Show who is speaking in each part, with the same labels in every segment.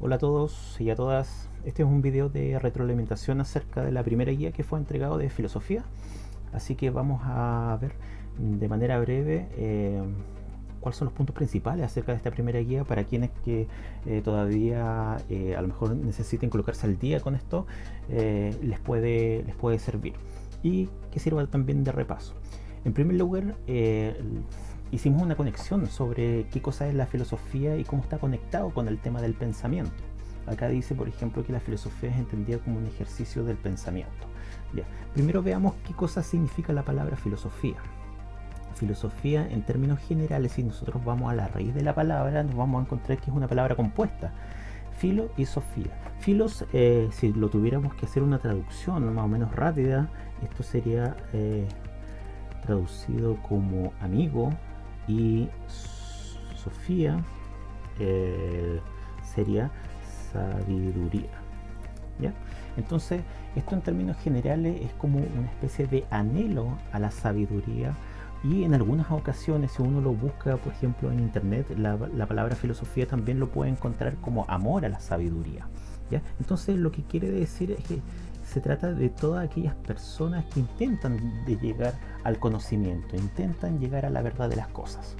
Speaker 1: Hola a todos y a todas. Este es un video de retroalimentación acerca de la primera guía que fue entregado de filosofía. Así que vamos a ver de manera breve cuáles son los puntos principales acerca de esta primera guía para quienes que todavía a lo mejor necesiten colocarse al día con esto, les puede servir y que sirva también de repaso. En primer lugar, hicimos una conexión sobre qué cosa es la filosofía y cómo está conectado con el tema del pensamiento. Acá dice, por ejemplo, que la filosofía es entendida como un ejercicio del pensamiento. Ya. Primero veamos qué cosa significa la palabra filosofía. Filosofía, en términos generales, si nosotros vamos a la raíz de la palabra, nos vamos a encontrar que es una palabra compuesta. Filo y sofía. Filos, si lo tuviéramos que hacer una traducción más o menos rápida, esto sería traducido como amigo, y Sofía sería sabiduría. ¿Ya? Entonces, esto en términos generales es como una especie de anhelo a la sabiduría, y en algunas ocasiones, si uno lo busca, por ejemplo, en internet, la palabra filosofía también lo puede encontrar como amor a la sabiduría. ¿Ya? Entonces, lo que quiere decir es que se trata de todas aquellas personas que intentan de llegar al conocimiento, intentan llegar a la verdad de las cosas.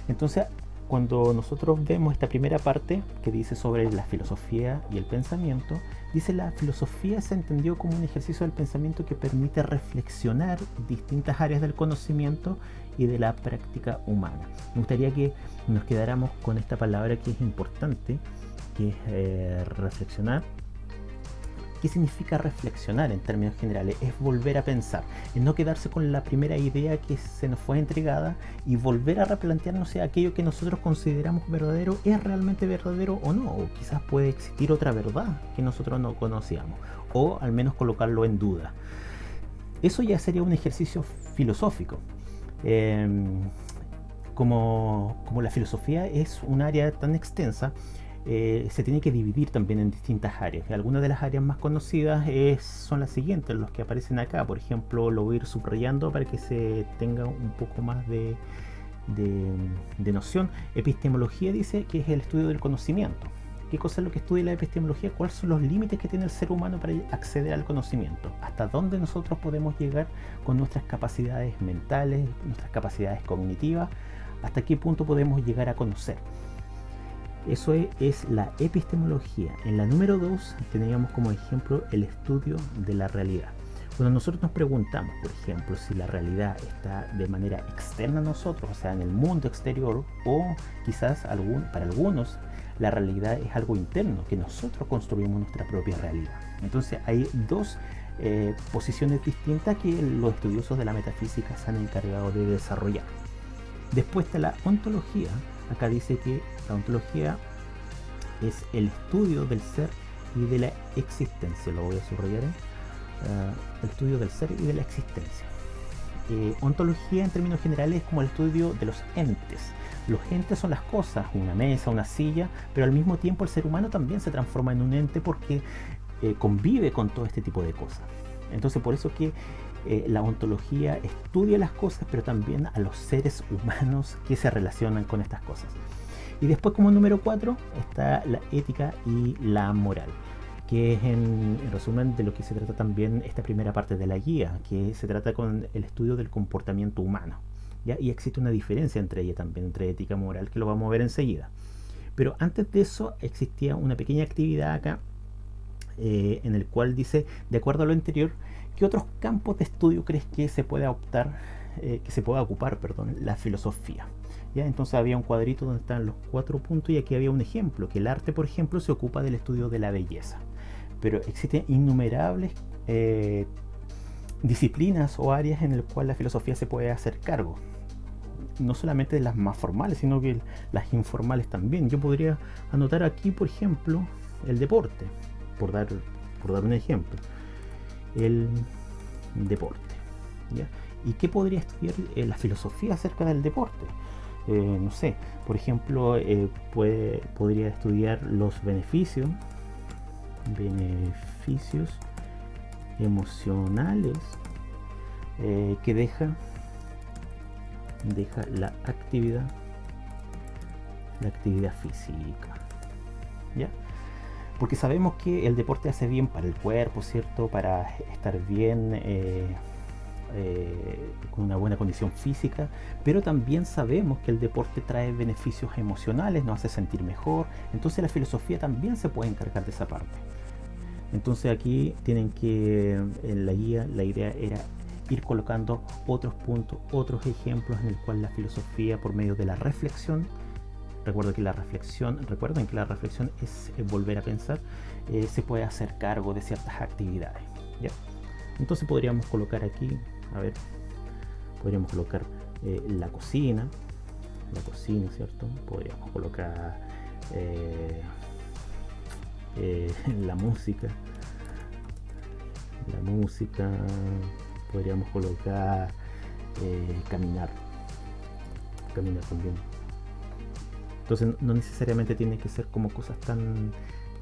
Speaker 1: Entonces, cuando nosotros vemos esta primera parte que dice sobre la filosofía y el pensamiento, dice la filosofía se entendió como un ejercicio del pensamiento que permite reflexionar distintas áreas del conocimiento y de la práctica humana. Me gustaría que nos quedáramos con esta palabra que es importante, que es reflexionar. ¿Qué significa reflexionar en términos generales? Es volver a pensar, es no quedarse con la primera idea que se nos fue entregada y volver a replantearnos si aquello que nosotros consideramos verdadero es realmente verdadero o no, o quizás puede existir otra verdad que nosotros no conocíamos, o al menos colocarlo en duda. Eso ya sería un ejercicio filosófico. Eh, como la filosofía es un área tan extensa, se tiene que dividir también en distintas áreas. Algunas de las áreas más conocidas son las siguientes, los que aparecen acá. Por ejemplo, lo voy a ir subrayando para que se tenga un poco más de noción. Epistemología dice que es el estudio del conocimiento. ¿Qué cosa es lo que estudia la epistemología? ¿Cuáles son los límites que tiene el ser humano para acceder al conocimiento? ¿Hasta dónde nosotros podemos llegar con nuestras capacidades mentales, nuestras capacidades cognitivas? ¿Hasta qué punto podemos llegar a conocer? Eso es la epistemología. En la número 2 teníamos como ejemplo el estudio de la realidad. Cuando nosotros nos preguntamos, por ejemplo, si la realidad está de manera externa a nosotros, o sea, en el mundo exterior, o quizás para algunos la realidad es algo interno, que nosotros construimos nuestra propia realidad. Entonces hay dos posiciones distintas que los estudiosos de la metafísica se han encargado de desarrollar. Después está la ontología. Acá dice que la ontología es el estudio del ser y de la existencia. Lo voy a subrayar. El estudio del ser y de la existencia. Ontología en términos generales es como el estudio de los entes. Los entes son las cosas, una mesa, una silla, pero al mismo tiempo el ser humano también se transforma en un ente porque convive con todo este tipo de cosas. Entonces por eso que la ontología estudia las cosas, pero también a los seres humanos que se relacionan con estas cosas. Y después, como número 4, está la ética y la moral, que es en resumen de lo que se trata también esta primera parte de la guía, que se trata con el estudio del comportamiento humano. ¿Ya? Y existe una diferencia entre ella también, entre ética y moral, que lo vamos a ver enseguida. Pero antes de eso existía una pequeña actividad acá, en el cual dice, de acuerdo a lo anterior, ¿qué otros campos de estudio crees que se puede ocupar, la filosofía? ¿Ya? Entonces había un cuadrito donde están los 4 puntos y aquí había un ejemplo, que el arte, por ejemplo, se ocupa del estudio de la belleza. Pero existen innumerables disciplinas o áreas en las cuales la filosofía se puede hacer cargo. No solamente de las más formales, sino que las informales también. Yo podría anotar aquí, por ejemplo, el deporte, por dar un ejemplo. El deporte. ¿Ya? ¿Y qué podría estudiar la filosofía acerca del deporte? No sé, por ejemplo, podría estudiar los beneficios emocionales que deja la actividad física. ¿Ya? porque sabemos que el deporte hace bien para el cuerpo, ¿cierto? Para estar bien, con una buena condición física, pero también sabemos que el deporte trae beneficios emocionales, nos hace sentir mejor, entonces la filosofía también se puede encargar de esa parte. Entonces aquí tienen que, en la guía, la idea era ir colocando otros puntos, otros ejemplos en el cual la filosofía, por medio de la reflexión, recuerden que la reflexión es volver a pensar, se puede hacer cargo de ciertas actividades, ¿ya? Entonces podríamos colocar aquí, a ver, podríamos colocar la cocina, ¿cierto? Podríamos colocar la música, podríamos colocar caminar también. Entonces no necesariamente tiene que ser como cosas tan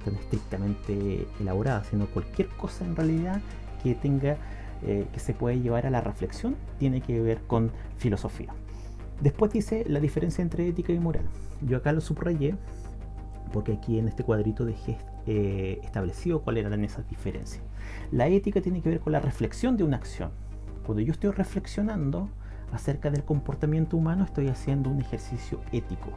Speaker 1: estrictamente elaboradas, sino cualquier cosa en realidad que tenga, que se puede llevar a la reflexión, tiene que ver con filosofía. Después dice la diferencia entre ética y moral. Yo acá lo subrayé porque aquí en este cuadrito dejé establecido cuáles eran esas diferencias. La ética tiene que ver con la reflexión de una acción. Cuando yo estoy reflexionando acerca del comportamiento humano, estoy haciendo un ejercicio ético.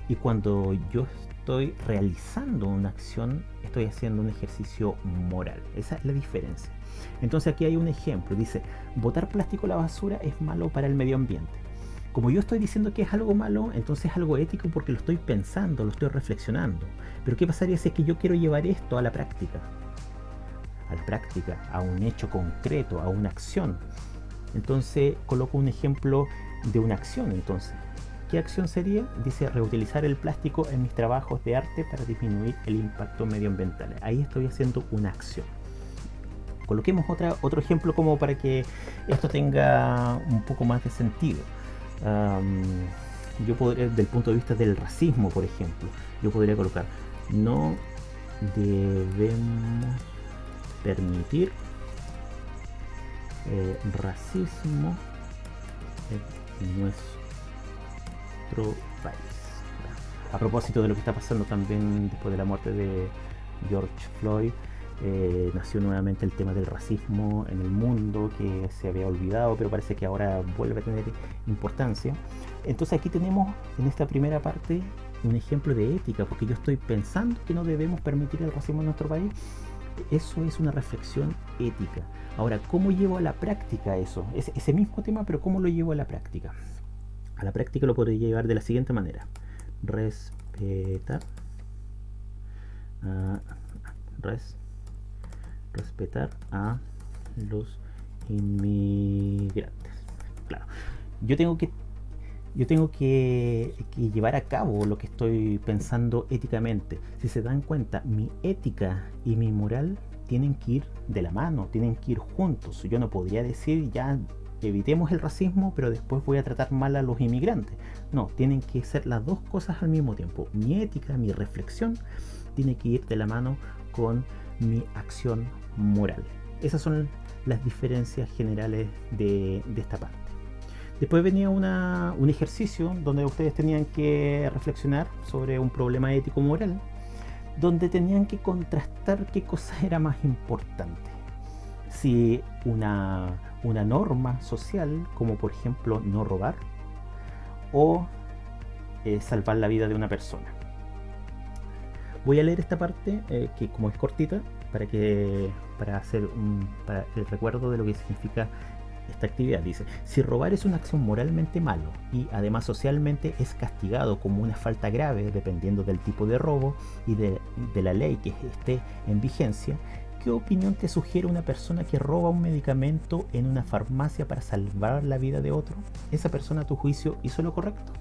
Speaker 1: Y cuando yo estoy realizando una acción, estoy haciendo un ejercicio moral. Esa es la diferencia. Entonces aquí hay un ejemplo. Dice, botar plástico a la basura es malo para el medio ambiente. Como yo estoy diciendo que es algo malo, entonces es algo ético porque lo estoy pensando, lo estoy reflexionando. Pero ¿qué pasaría si es que yo quiero llevar esto a la práctica? A un hecho concreto, a una acción. Entonces coloco un ejemplo de una acción. Entonces, ¿qué acción sería? Dice, reutilizar el plástico en mis trabajos de arte para disminuir el impacto medioambiental. Ahí estoy haciendo una acción. Coloquemos otro ejemplo como para que esto tenga un poco más de sentido. Yo podría, desde el punto de vista del racismo, por ejemplo, yo podría colocar, no debemos permitir racismo en nuestro país. A propósito de lo que está pasando también después de la muerte de George Floyd, nació nuevamente el tema del racismo en el mundo, que se había olvidado, pero parece que ahora vuelve a tener importancia. Entonces aquí tenemos en esta primera parte un ejemplo de ética, porque yo estoy pensando que no debemos permitir el racismo en nuestro país. Eso es una reflexión ética. Ahora, ¿cómo llevo a la práctica eso? Ese mismo tema, pero ¿cómo lo llevo a la práctica? A la práctica lo podría llevar de la siguiente manera. Respetar a los inmigrantes. Claro, yo tengo que llevar a cabo lo que estoy pensando éticamente. Si se dan cuenta, mi ética y mi moral tienen que ir de la mano, tienen que ir juntos. Yo no podría decir ya evitemos el racismo, pero después voy a tratar mal a los inmigrantes. No, tienen que ser las dos cosas al mismo tiempo. Mi ética, mi reflexión, tiene que ir de la mano con mi acción moral. Esas son las diferencias generales de esta parte. Después venía un ejercicio donde ustedes tenían que reflexionar sobre un problema ético-moral, donde tenían que contrastar qué cosa era más importante. Si una norma social, como por ejemplo no robar, o salvar la vida de una persona. Voy a leer esta parte, que como es cortita, para hacer para el recuerdo de lo que significa esta actividad. Dice, si robar es una acción moralmente malo y además socialmente es castigado como una falta grave dependiendo del tipo de robo y de la ley que esté en vigencia, ¿qué opinión te sugiere una persona que roba un medicamento en una farmacia para salvar la vida de otro? ¿Esa persona, a tu juicio, hizo lo correcto?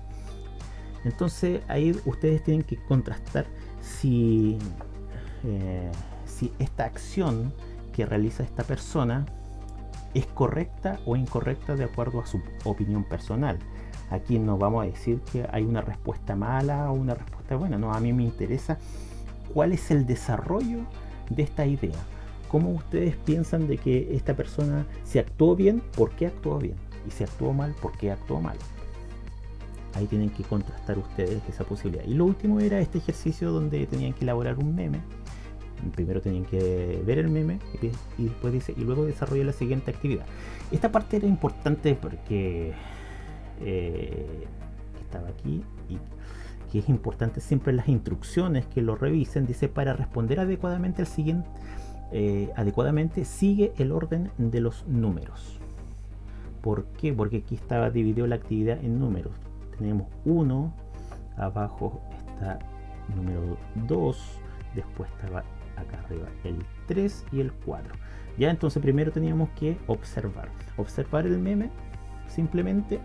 Speaker 1: Entonces ahí ustedes tienen que contrastar si esta acción que realiza esta persona es correcta o incorrecta de acuerdo a su opinión personal. Aquí no vamos a decir que hay una respuesta mala o una respuesta buena. No, a mí me interesa cuál es el desarrollo de esta idea. ¿Cómo ustedes piensan de que esta persona, si actuó bien, por qué actuó bien? Y si actuó mal, ¿por qué actuó mal? Ahí tienen que contrastar ustedes esa posibilidad. Y lo último era este ejercicio donde tenían que elaborar un meme. Primero tenían que ver el meme y después dice, y luego desarrolla la siguiente actividad. Esta parte era importante porque estaba aquí y que es importante siempre en las instrucciones que lo revisen. Dice, para responder adecuadamente al siguiente, adecuadamente sigue el orden de los números. ¿Por qué? Porque aquí estaba dividido la actividad en números. Tenemos 1, abajo está número 2, después estaba acá arriba el 3 y el 4. Ya, entonces primero teníamos que observar el meme simplemente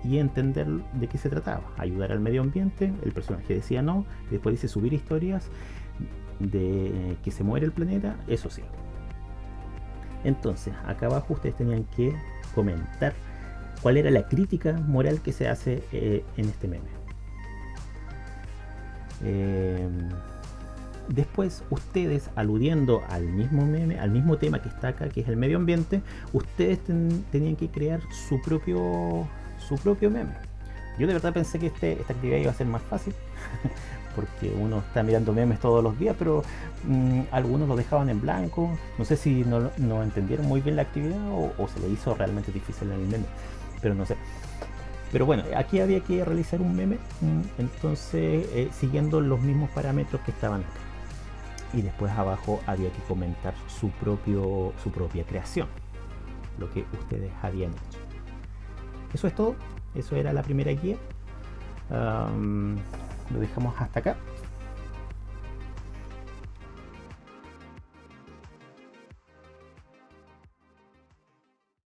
Speaker 1: y entender de qué se trataba. Ayudar al medio ambiente, el personaje decía no, y después dice subir historias de que se muere el planeta, eso sí. Entonces acá abajo ustedes tenían que comentar cuál era la crítica moral que se hace en este meme. Después ustedes, aludiendo al mismo meme, al mismo tema que está acá, que es el medio ambiente, ustedes tenían que crear su propio meme. Yo de verdad pensé que esta actividad iba a ser más fácil porque uno está mirando memes todos los días, pero algunos lo dejaban en blanco. No sé si no entendieron muy bien la actividad o se le hizo realmente difícil en el meme, pero no sé. Pero bueno, aquí había que realizar un meme, entonces siguiendo los mismos parámetros que estaban acá. Y después abajo había que comentar su propia creación, lo que ustedes habían hecho. Eso es todo, eso era la primera guía. Lo dejamos hasta acá.